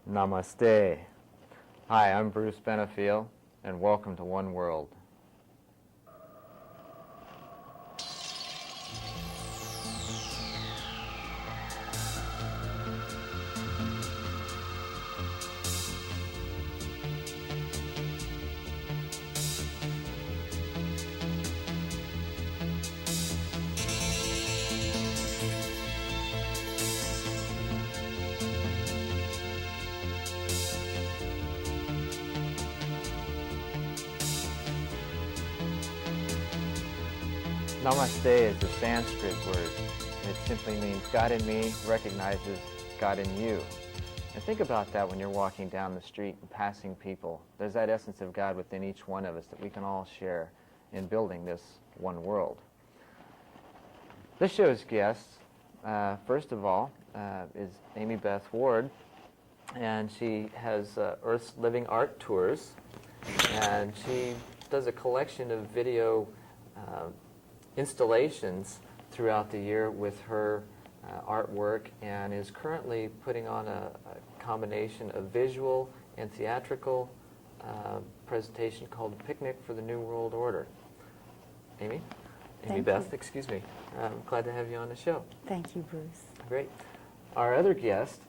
Namaste. Hi, I'm Bruce Benefiel, and welcome to One World. Namaste is a Sanskrit word, and it simply means God in me recognizes God in you. And think about that when you're walking down the street and passing people. There's that essence of God within each one of us that we can all share in building this one world. This show's guest, first of all, is Aimee Beth Ward, and she has Earth's Living Art Tours, and she does a collection of video installations throughout the year with her artwork, and is currently putting on a combination of visual and theatrical presentation called Picnic for the New World Order. Aimee Beth, excuse me. I'm glad to have you on the show. Thank you, Bruce. Great. Our other guest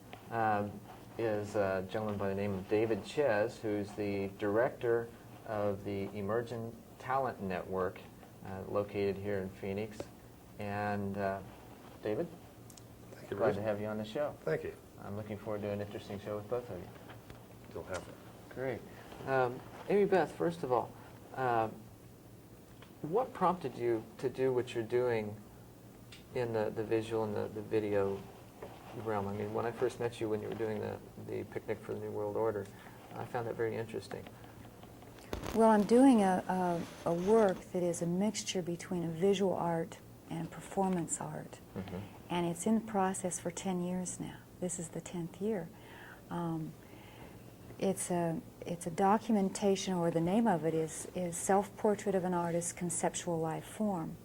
is a gentleman by the name of David Chez, who's the director of the Emerging Talent Network located here in Phoenix. And David, thank you, glad Bruce. to have you on the show. Thank you. I'm looking forward to an interesting show with both of you. You'll have it. Great. Aimee Beth, first of all, what prompted you to do what you're doing in the visual and the video realm? I mean, when I first met you when you were doing the Picnic for the New World Order, I found that very interesting. Well, I'm doing a work that is a mixture between a visual art and performance art, and it's in the process for 10 years now. This is the 10th year. It's a documentation, or the name of it is Self-Portrait of an Artist's Conceptual Life Form.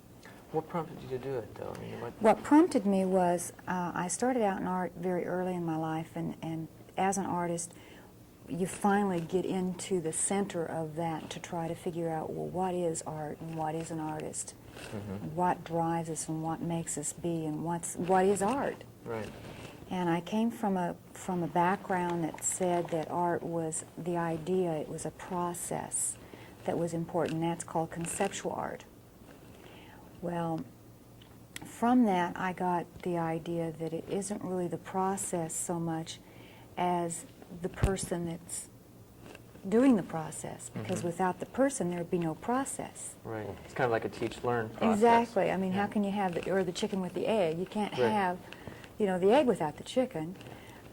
What prompted you to do it, though? I mean, What prompted me was I started out in art very early in my life, and as an artist, you finally get into the center of that to try to figure out, well, what is art and what is an artist? What drives us and what makes us be, and what is art? Right. And I came from a background that said that art was the idea, it was a process that was important. That's called conceptual art. Well, from that I got the idea that it isn't really the process so much as the person that's doing the process, because without the person there would be no process. Right. It's kind of like a teach-learn process. Exactly. I mean, how can you have the chicken with the egg? You can't have, the egg without the chicken,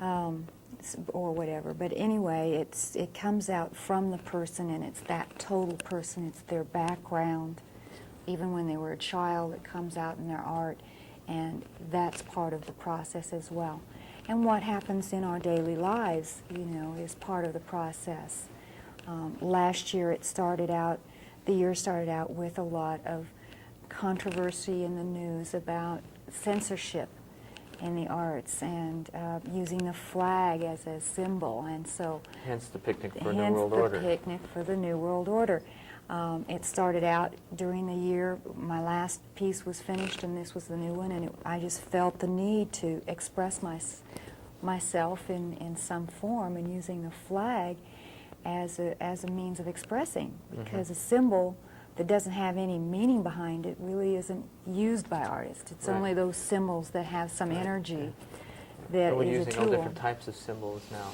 or whatever. But anyway, it comes out from the person, and it's that total person. It's their background. Even when they were a child, it comes out in their art, and that's part of the process as well. And what happens in our daily lives, is part of the process. Last year the year started out with a lot of controversy in the news about censorship in the arts, and using the flag as a symbol, and so hence the Picnic for the New World Order. Hence the Picnic for the New World Order. It started out during the year. My last piece was finished, and this was the new one, and I just felt the need to express myself in some form, and using the flag as a means of expressing, because a symbol that doesn't have any meaning behind it really isn't used by artists. It's only those symbols that have some energy that we're is a using tool. all different types of symbols now.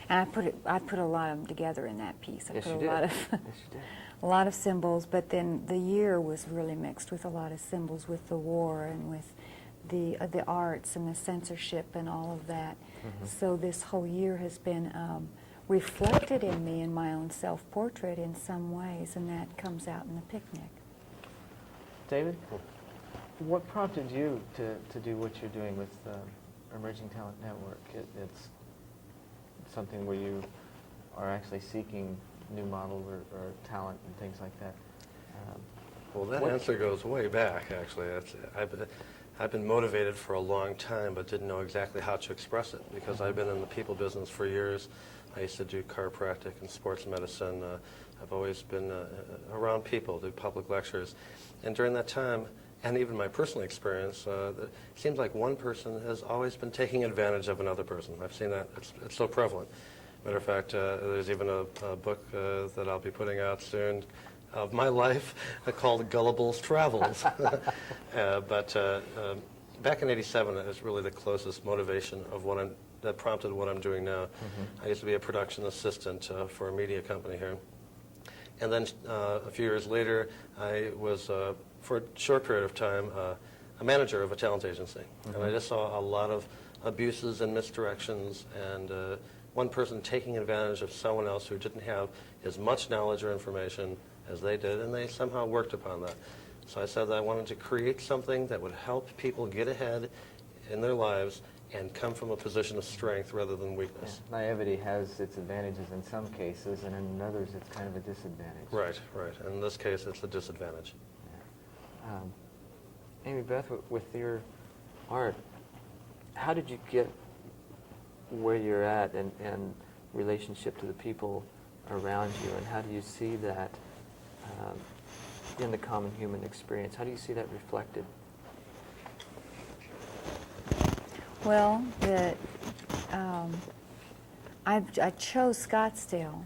And I put a lot of them together in that piece. Yes, I you put did. a lot of Yes, you did. a lot of symbols, but then the year was really mixed with a lot of symbols, with the war and with the arts and the censorship and all of that. So this whole year has been reflected in me in my own self-portrait in some ways, and that comes out in the picnic. David, what prompted you to do what you're doing with the Emerging Talent Network? It's something where you are actually seeking new models or talent and things like that. Well, that answer goes way back, actually. I've been motivated for a long time, but didn't know exactly how to express it because I've been in the people business for years. I used to do chiropractic and sports medicine. I've always been around people, do public lectures. And during that time, and even my personal experience, it seems like one person has always been taking advantage of another person. I've seen that. It's so prevalent. Matter of fact, there's even a book that I'll be putting out soon of my life called Gullible's Travels. But back in '87, it was really the closest motivation of that prompted what I'm doing now. I used to be a production assistant for a media company here. And then a few years later, I was, for a short period of time, a manager of a talent agency. And I just saw a lot of abuses and misdirections and one person taking advantage of someone else who didn't have as much knowledge or information as they did, and they somehow worked upon that. So I said that I wanted to create something that would help people get ahead in their lives and come from a position of strength rather than weakness. Yeah. Naivety has its advantages in some cases, and in others it's kind of a disadvantage. Right, right. And in this case, it's a disadvantage. Yeah. Aimee Beth, with your art, how did you get where you're at and relationship to the people around you, and how do you see that in the common human experience? How do you see that reflected? Well, I chose Scottsdale,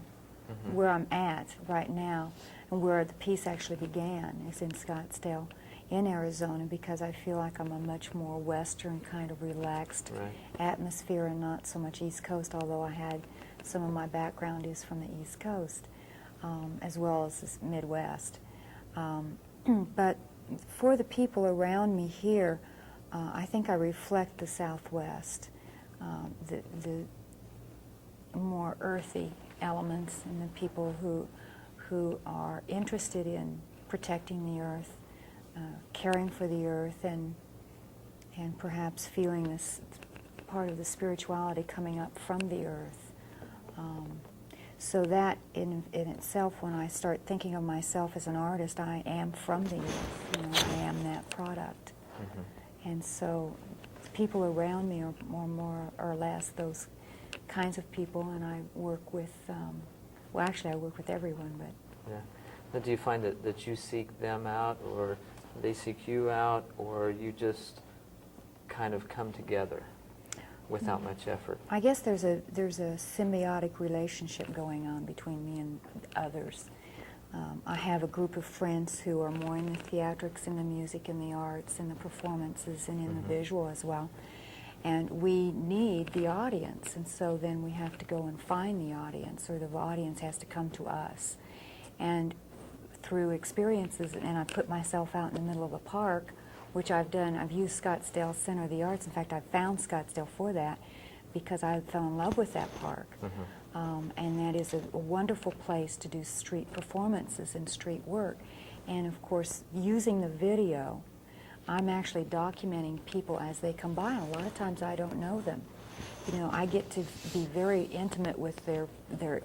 where I'm at right now, and where the piece actually began is in Scottsdale, in Arizona, because I feel like I'm a much more Western kind of relaxed atmosphere and not so much East Coast, although I had some of my background is from the East Coast, as well as the Midwest. But for the people around me here, I think I reflect the Southwest, the more earthy elements and the people who are interested in protecting the earth, caring for the earth, and perhaps feeling this part of the spirituality coming up from the earth. So that in itself, when I start thinking of myself as an artist, I am from the earth. You know, I am that product. And so people around me are more or less those kinds of people, and I work with, well, actually I work with everyone, but... Yeah. Now, do you find that you seek them out, or they seek you out, or you just kind of come together without much effort? I guess there's a symbiotic relationship going on between me and others. I have a group of friends who are more in the theatrics and the music and the arts and the performances and in the visual as well. And we need the audience, and so then we have to go and find the audience, or the audience has to come to us. And through experiences, and I put myself out in the middle of a park, which I've done. I've used Scottsdale Center of the Arts. In fact, I found Scottsdale for that because I fell in love with that park. And that is a wonderful place to do street performances and street work. And of course, using the video, I'm actually documenting people as they come by. And a lot of times I don't know them. You know, I get to be very intimate with their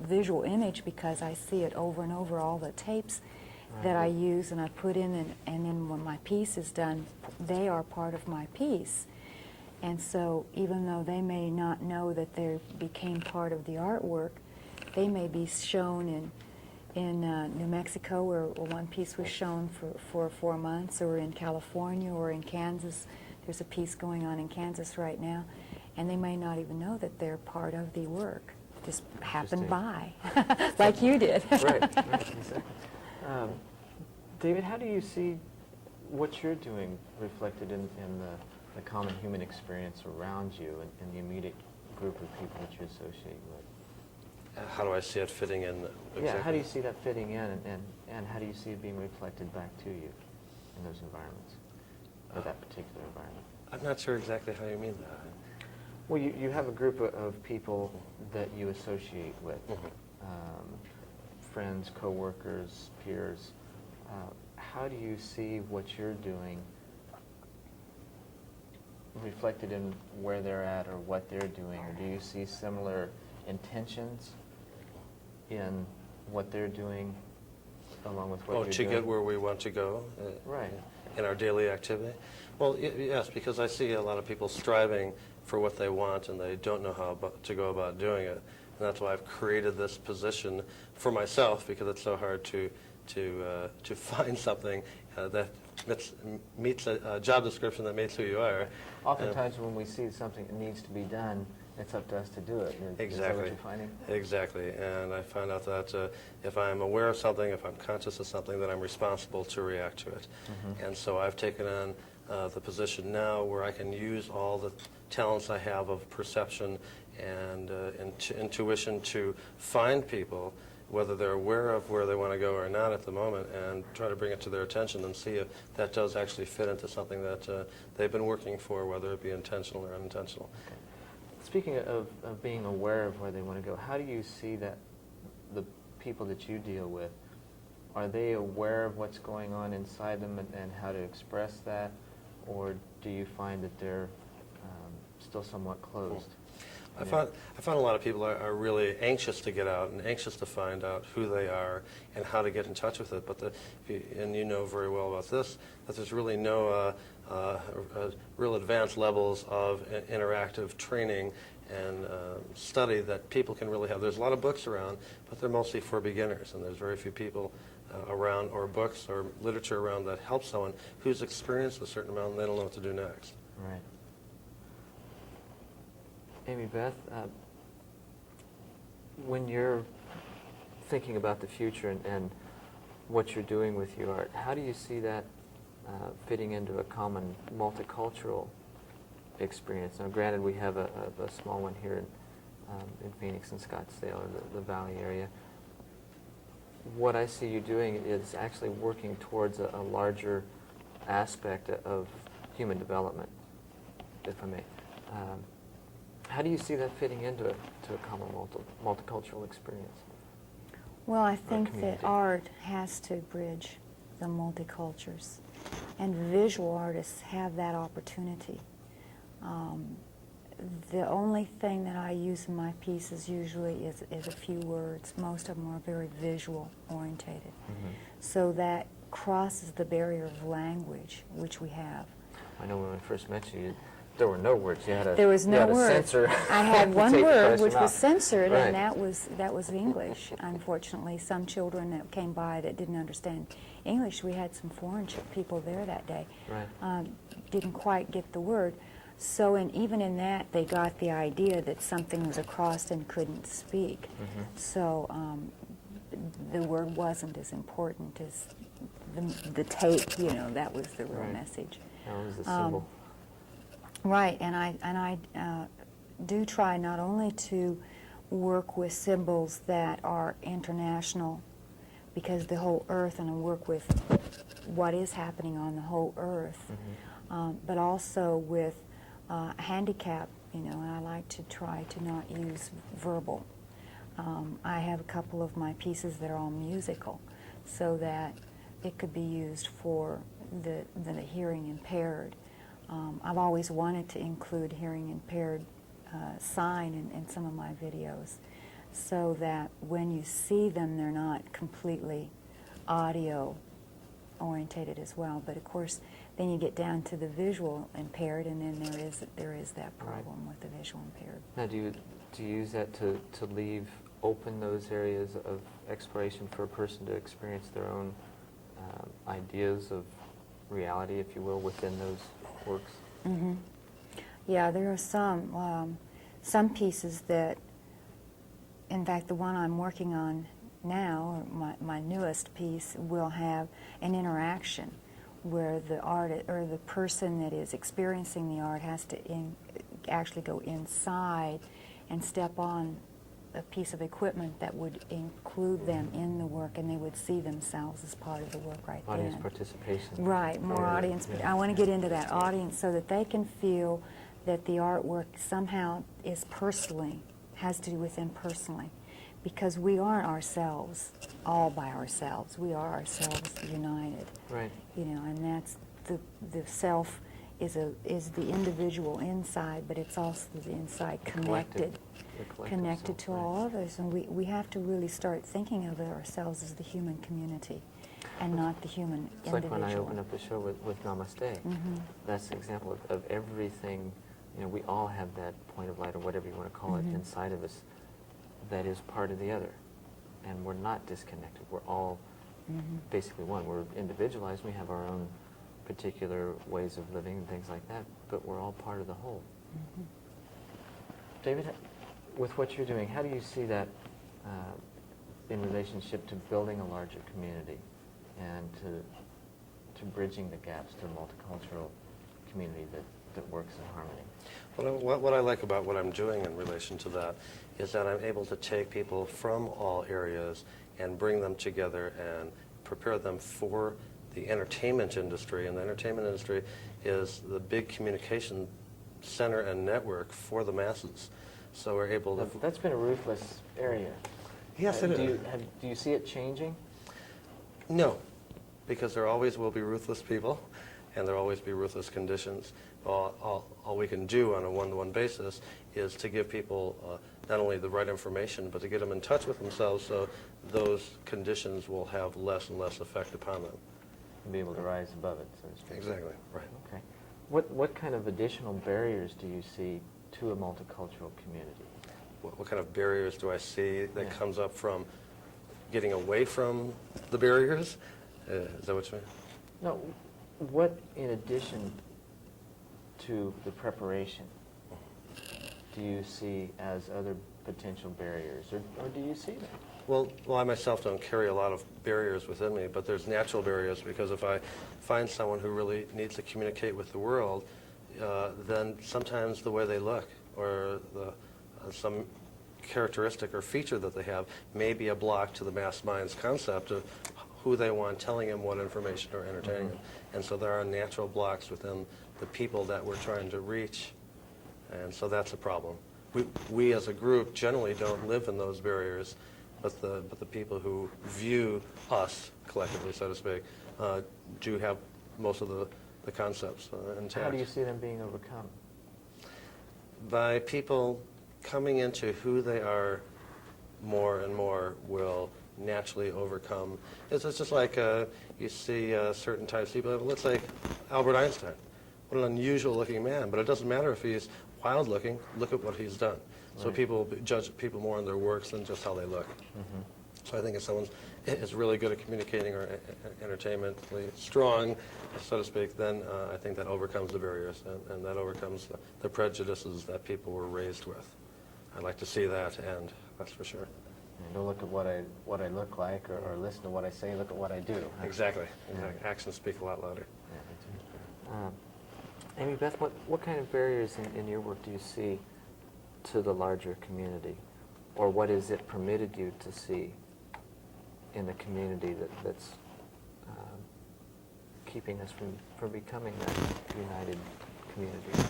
visual image because I see it over and over, all the tapes that I use and I put in, and then when my piece is done, they are part of my piece. And so even though they may not know that they became part of the artwork, they may be shown in New Mexico, where one piece was shown for 4 months, or in California, or in Kansas. There's a piece going on in Kansas right now, and they may not even know that they're part of the work. Just happened by, like you did. Right, exactly. David, how do you see what you're doing reflected in the common human experience around you and the immediate group of people that you associate with? How do I see it fitting in? Exactly? Yeah, how do you see that fitting in, and how do you see it being reflected back to you in those environments, or that particular environment? I'm not sure exactly how you mean that. Well, you have a group of people that you associate with, friends, co-workers, peers. How do you see what you're doing reflected in where they're at or what they're doing, or do you see similar intentions in what they're doing along with what you're doing? To get where we want to go Right. in our daily activity? Well, yes, because I see a lot of people striving for what they want and they don't know how to go about doing it. And that's why I've created this position for myself, because it's so hard to find something that meets a job description that meets who you are. Oftentimes when we see something that needs to be done, it's up to us to do it. Exactly. Is that what you're finding? Exactly. And I find out that if I'm aware of something, if I'm conscious of something, then I'm responsible to react to it. And so I've taken on the position now where I can use all the talents I have of perception and intuition to find people, whether they're aware of where they want to go or not at the moment, and try to bring it to their attention and see if that does actually fit into something that they've been working for, whether it be intentional or unintentional. Okay. Speaking of being aware of where they want to go, how do you see that the people that you deal with, are they aware of what's going on inside them and how to express that, or do you find that they're still somewhat closed? I found a lot of people are really anxious to get out and anxious to find out who they are and how to get in touch with it. But and you know very well about this, that there's really no real advanced levels of interactive training and study that people can really have. There's a lot of books around, but they're mostly for beginners, and there's very few people around, or books or literature around, that helps someone who's experienced a certain amount and they don't know what to do next. Right. Aimee Beth, when you're thinking about the future and what you're doing with your art, how do you see that fitting into a common multicultural experience? Now, granted, we have a small one here in Phoenix and Scottsdale, or the Valley area. What I see you doing is actually working towards a larger aspect of human development, if I may. How do you see that fitting into a common multicultural experience? Well, I think that art has to bridge the multicultures, and visual artists have that opportunity. The only thing that I use in my pieces usually is a few words. Most of them are very visual orientated. So that crosses the barrier of language, which we have. I know when I first met you, there were no words. There was no word. Censor. I had one word which was censored, right. and that was English. Unfortunately, some children that came by that didn't understand English, we had some foreign people there that day, right. Didn't quite get the word. So even in that, they got the idea that something was across and couldn't speak. So the word wasn't as important as the tape. That was the real right. message. That was the symbol. Right, and I do try not only to work with symbols that are international, because the whole earth, and I work with what is happening on the whole earth, but also with handicap, and I like to try to not use verbal. I have a couple of my pieces that are all musical, so that it could be used for the hearing impaired. I've always wanted to include hearing impaired sign in some of my videos, so that when you see them, they're not completely audio orientated as well. But of course, then you get down to the visual impaired, and then there is that problem with the visual impaired. Now, do you use that to leave open those areas of exploration for a person to experience their own ideas of reality, if you will, within those works? Yeah, there are some pieces that, in fact, the one I'm working on now, or my newest piece, will have an interaction where the artist or the person that is experiencing the art has to actually go inside and step on a piece of equipment that would include them in the work, and they would see themselves as part of the work right then. Audience participation. Right, more audience. Yeah. I want to get into that audience so that they can feel that the artwork somehow is has to do with them personally. Because we aren't ourselves all by ourselves. We are ourselves united. Right. And that's the self is the individual inside, but it's also the inside connected to all others. And we have to really start thinking of ourselves as the human community. and not the human It's individual. like when I opened up the show with Namaste. That's an example of everything. You know, we all have that point of light, or whatever you want to call it, inside of us that is part of the other. And we're not disconnected. We're all basically one. We're individualized. We have our own particular ways of living and things like that, but we're all part of the whole. David, with what you're doing, how do you see that in relationship to building a larger community and to bridging the gaps to a multicultural community that works in harmony? Well, what I like about what I'm doing in relation to that is that I'm able to take people from all areas and bring them together and prepare them for the entertainment industry. And the entertainment industry is the big communication center and network for the masses. So we're able to... That's been a ruthless area. Yes, it is. Do you see it changing? No, because there always will be ruthless people, and there will always be ruthless conditions. All we can do on a one-to-one basis is to give people not only the right information, but to get them in touch with themselves so those conditions will have less and less effect upon them. And be able to rise above it, so to speak. Exactly, right. Okay. What kind of additional barriers do you see to a multicultural community? What kind of barriers do I see that comes up from getting away from the barriers? Is that what you mean? No, what in addition to the preparation do you see as other potential barriers, or do you see them? Well, I myself don't carry a lot of barriers within me, but there's natural barriers, because if I find someone who really needs to communicate with the world, then sometimes the way they look or some characteristic or feature that they have may be a block to the mass mind's concept of who they want telling them what information or entertaining them. And so there are natural blocks within the people that we're trying to reach, and so that's a problem. We as a group generally don't live in those barriers, but the people who view us collectively, so to speak, do have most of the concepts intact. How do you see them being overcome? By people coming into who they are more and more will naturally overcome. It's just like you see certain types of people. Let's say Albert Einstein. What an unusual looking man, but it doesn't matter if he's wild looking. Look at what he's done. Right. So people judge people more on their works than just how they look. So I think if someone is really good at communicating or entertainmentally strong, so to speak, then I think that overcomes the barriers and that overcomes the prejudices that people were raised with. I'd like to see that end, that's for sure. And don't look at what I look like or listen to what I say, look at what I do. Exactly. Actions speak a lot louder. Aimee Beth, what kind of barriers in your work do you see to the larger community? Or what is it permitted you to see in the community that's keeping us from becoming that united community?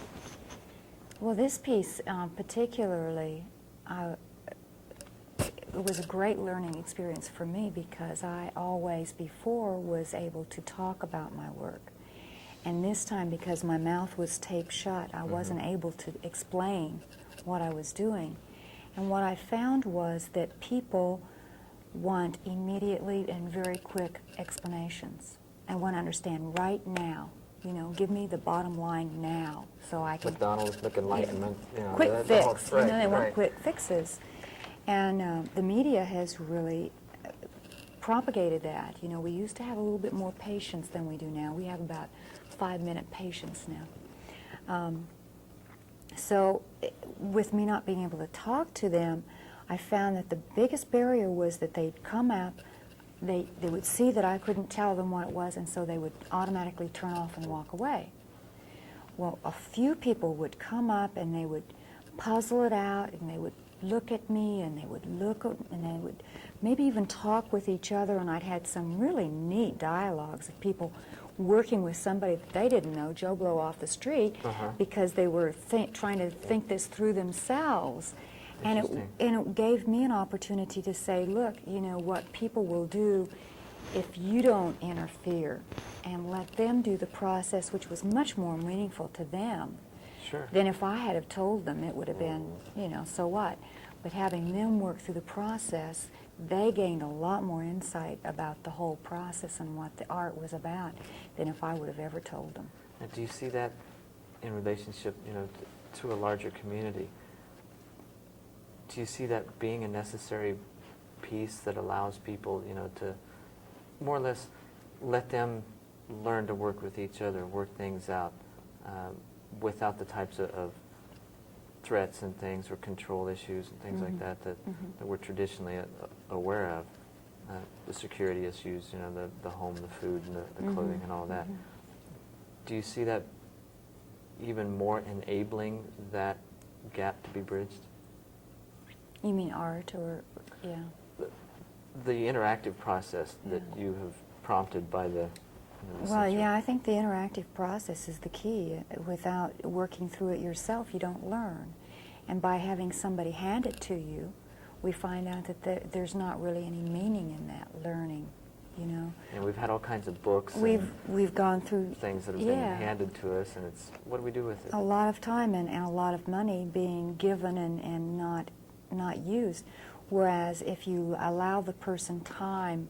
Well, this piece particularly, it was a great learning experience for me, because I always before was able to talk about my work. And this time, because my mouth was taped shut, I wasn't able to explain what I was doing. And what I found was that people want immediately and very quick explanations. I want to understand right now. You know, give me the bottom line now, so I can... McDonald's enlightenment. You know, quick fix. Right, you know, they want right. quick fixes. And the media has really propagated that. You know, we used to have a little bit more patience than we do now. We have about 5-minute patience now. So with me not being able to talk to them, I found that the biggest barrier was that they'd come up, they would see that I couldn't tell them what it was, and so they would automatically turn off and walk away. Well, a few people would come up and they would puzzle it out, and they would look at me, and they would look, and they would maybe even talk with each other, and I'd had some really neat dialogues of people working with somebody that they didn't know, Joe Blow off the street, because they were trying to think this through themselves. And it gave me an opportunity to say, look, you know, what people will do if you don't interfere and let them do the process, which was much more meaningful to them Sure. than if I had have told them. It would have been, you know, so what? But having them work through the process, they gained a lot more insight about the whole process and what the art was about than if I would have ever told them. And do you see that in relationship, to a larger community? Do you see that being a necessary piece that allows people, to more or less let them learn to work with each other, work things out, without the types of threats and things or control issues and things like that that we're traditionally aware of, the security issues, the home, the food, and the clothing and all that. Do you see that even more enabling that gap to be bridged? You mean art or, yeah? The interactive process that you have prompted by the Well, yeah, I think the interactive process is the key. Without working through it yourself, you don't learn. And by having somebody hand it to you, we find out that there's not really any meaning in that learning, And we've had all kinds of books. We've gone through things that have been handed to us, and it's, what do we do with it? A lot of time and a lot of money being given and not used. Whereas if you allow the person time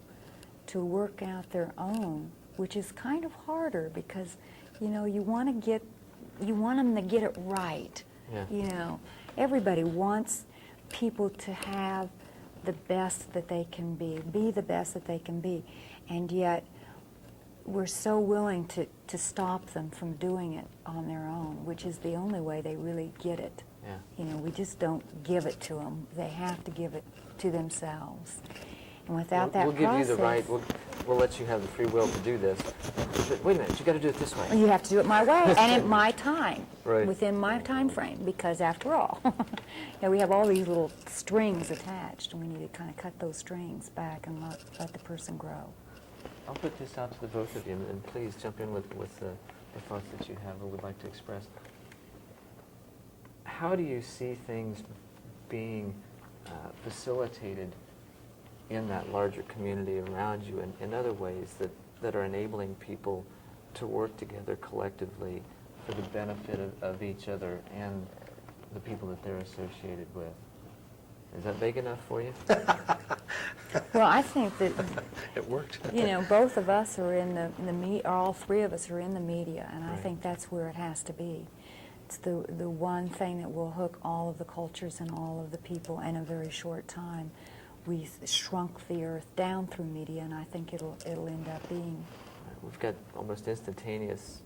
to work out their own, which is kind of harder because, you want them to get it right. Yeah. Everybody wants people to have the best that they can be the best that they can be. And yet, we're so willing to stop them from doing it on their own, which is the only way they really get it. Yeah. We just don't give it to them. They have to give it to themselves. And without that process... We'll give you the right, we'll let you have the free will to do this. But wait a minute, you got to do it this way. You have to do it my way and at my time, right. Within my time frame, because after all, we have all these little strings attached, and we need to kind of cut those strings back and let the person grow. I'll put this out to the both of you, and please jump in with the thoughts that you have or would like to express. How do you see things being facilitated in that larger community around you in other ways that are enabling people to work together collectively for the benefit of each other and the people that they're associated with? Is that big enough for you? Well, I think that It worked. both of us are in the media, all three of us are in the media, and I Right. think that's where it has to be. It's the one thing that will hook all of the cultures and all of the people in a very short time. We shrunk the earth down through media, and I think it'll end up being. We've got almost instantaneous,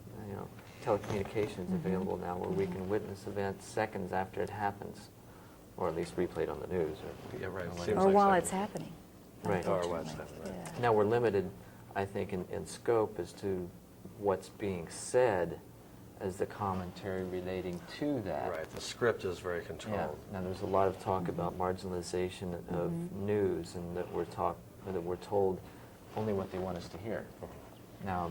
telecommunications available now, where we can witness events seconds after it happens, or at least replayed on the news. Yeah, right. Or Seems Or like while so. it's happening. Right. Or while it's unfortunately. happening, right. Yeah. Now we're limited, I think, in scope as to what's being said as the commentary relating to that. Right, the script is very Yeah. controlled. Now there's a lot of talk about marginalization of news, and that we're told only what they want us to hear. Now,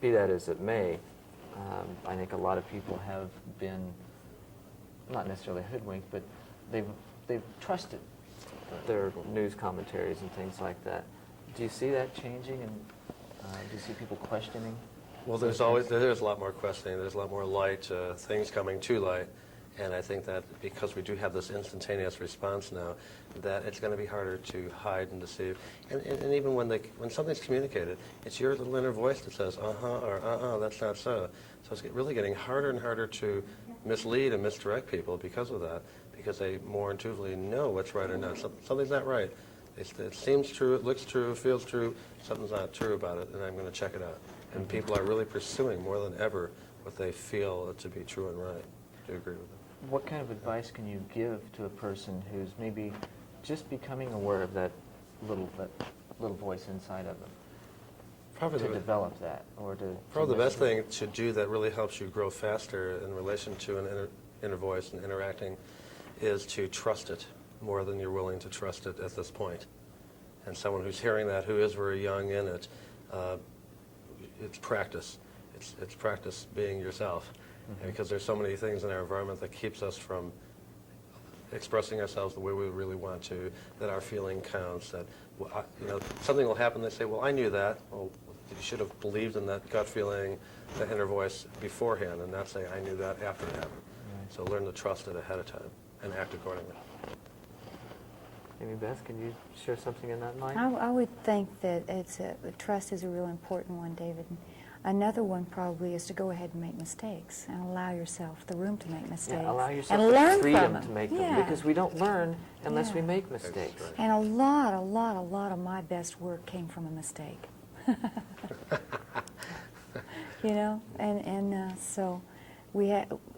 be that as it may, I think a lot of people have been not necessarily hoodwinked, but they've trusted their news commentaries and things like that. Do you see that changing, and do you see people questioning? Well, there's a lot more questioning, there's a lot more light, things coming to light, and I think that because we do have this instantaneous response now, that it's going to be harder to hide and deceive. And even when something's communicated, it's your little inner voice that says, or that's not so. So it's really getting harder and harder to mislead and misdirect people because of that, because they more intuitively know what's right or not. Something's not right. It seems true, it looks true, feels true, something's not true about it, and I'm going to check it out. And people are really pursuing more than ever what they feel to be true and right. Do you agree with that? What kind of advice can you give to a person who's maybe just becoming aware of that little voice inside of them? Probably to develop that, or to... Probably the best thing to do that really helps you grow faster in relation to an inner voice and interacting is to trust it more than you're willing to trust it at this point. And someone who's hearing that, who is very young in it, it's practice. It's practice being yourself. Because there's so many things in our environment that keeps us from expressing ourselves the way we really want to, that our feeling counts, that something will happen, they say, well, I knew that. Well, you should have believed in that gut feeling, the inner voice beforehand, and not say, I knew that after it happened. Right. So learn to trust it ahead of time. and act accordingly. Aimee Beth, can you share something in that line? I would think that trust is a real important one, David. Another one probably is to go ahead and make mistakes and allow yourself the room to make mistakes. Yeah, allow yourself and the learn freedom from to them. make them, Yeah. because we don't learn unless we Yeah. make mistakes. Right. And a lot of my best work came from a mistake. You know, so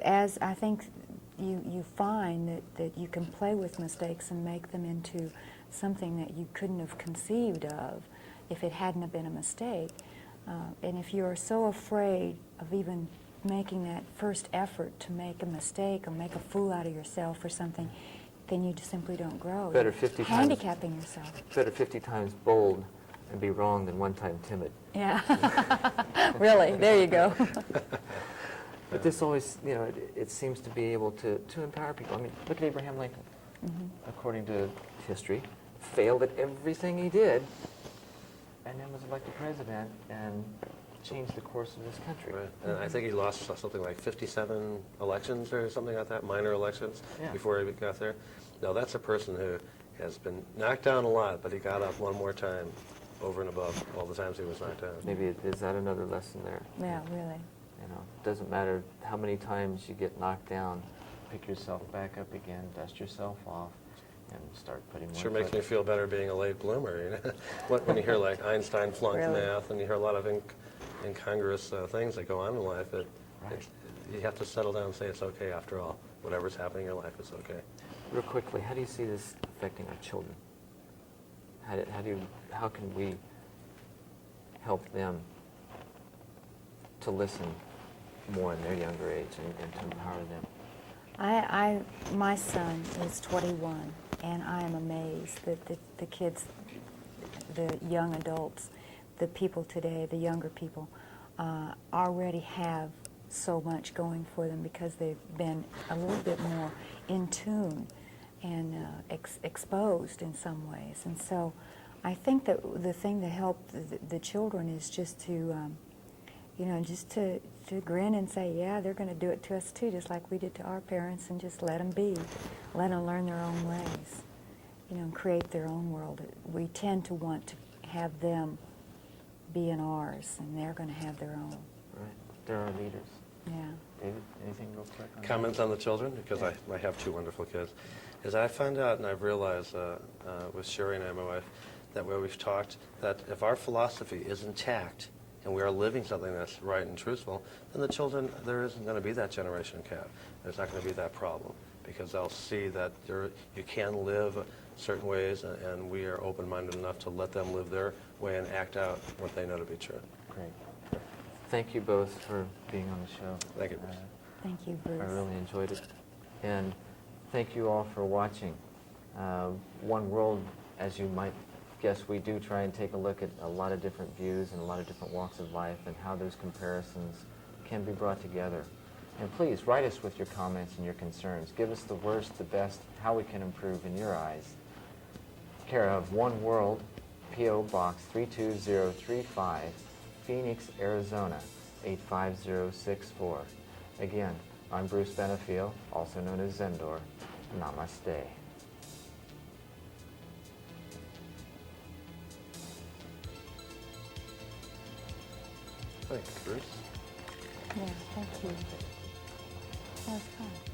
as I think you find that you can play with mistakes and make them into something that you couldn't have conceived of if it hadn't have been a mistake. And if you're so afraid of even making that first effort to make a mistake or make a fool out of yourself or something, then you just simply don't grow. Better You're 50 times. handicapping yourself. Better 50 times bold and be wrong than one time timid. Yeah. Really, there you go. But this always, you know, it seems to be able to empower people. I mean, look at Abraham Lincoln. According to history, failed at everything he did, and then was elected president and changed the course of this country. Right. And I think he lost something like 57 elections or something like that, minor elections, Yeah. before he got there. Now, that's a person who has been knocked down a lot, but he got up one more time over and above all the times he was knocked down. Maybe is that another lesson there? Yeah, really. You know, it doesn't matter how many times you get knocked down, pick yourself back up again, dust yourself off, and start putting more Sure makes effort. me feel better being a late bloomer, you know? When you hear like Einstein flunked Really? math, and you hear a lot of incongruous things that go on in life, Right. you have to settle down and say it's okay after all. Whatever's happening in your life, it's okay. Real quickly, how do you see this affecting our children? How can we help them to listen more in their younger age and to empower them? My son is 21, and I am amazed that the kids, the young adults, the people today, the younger people, already have so much going for them because they've been a little bit more in tune and exposed in some ways. And so I think that the thing that helped the children is just to, just to grin and say, yeah, they're going to do it to us too, just like we did to our parents, and just let them be. Let them learn their own ways, and create their own world. We tend to want to have them be in ours, and they're going to have their own. Right. They're our leaders. Yeah. David, anything real quick on Comments on the children, because I have two wonderful kids, is I found out and I've realized with Sherry and I, my wife, that where we've talked that if our philosophy is intact and we are living something that's right and truthful, then the children, there isn't going to be that generation gap. There's not going to be that problem, because they'll see that you can live certain ways, and we are open-minded enough to let them live their way and act out what they know to be true. Great. Thank you both for being on the show. Thank you, Bruce. Thank you, Bruce. I really enjoyed it. And thank you all for watching. One World, as you might guess, we do try and take a look at a lot of different views and a lot of different walks of life and how those comparisons can be brought together. And please, write us with your comments and your concerns. Give us the worst, the best, how we can improve in your eyes. Care of One World, P.O. Box 32035, Phoenix, Arizona, 85064. Again, I'm Bruce Benefiel, also known as Zendor. Namaste. Thanks, Bruce. Yeah, thank you. That was fun.